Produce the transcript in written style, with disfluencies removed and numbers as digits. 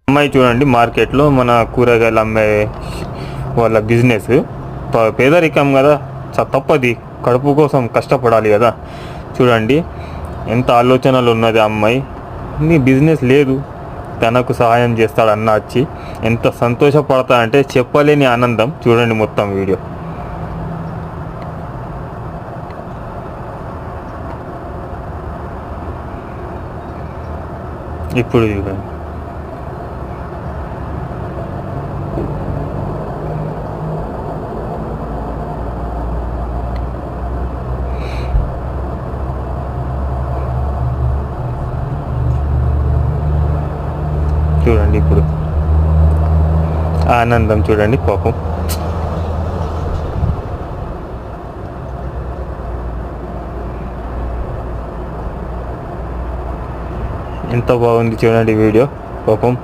అమ్మాయి చూడండి మార్కెట్లో మన కూరగాయలు అమ్మే వాళ్ళ బిజినెస్. పేదరికం కదా, తప్పది, కడుపు కోసం కష్టపడాలి కదా. చూడండి ఎంత ఆలోచనలు ఉన్నది ఆ అమ్మాయి. నీ బిజినెస్ లేదు, తనకు సహాయం చేస్తాడు అన్న వచ్చి ఎంత సంతోషపడతా అంటే చెప్పలేని ఆనందం. చూడండి మొత్తం వీడియో. ఇప్పుడు చూడండి. చూడండి ఇప్పుడు ఆనందం చూడండి పాపం. ఎంత బాగుంది చూడండి వీడియో పాపం.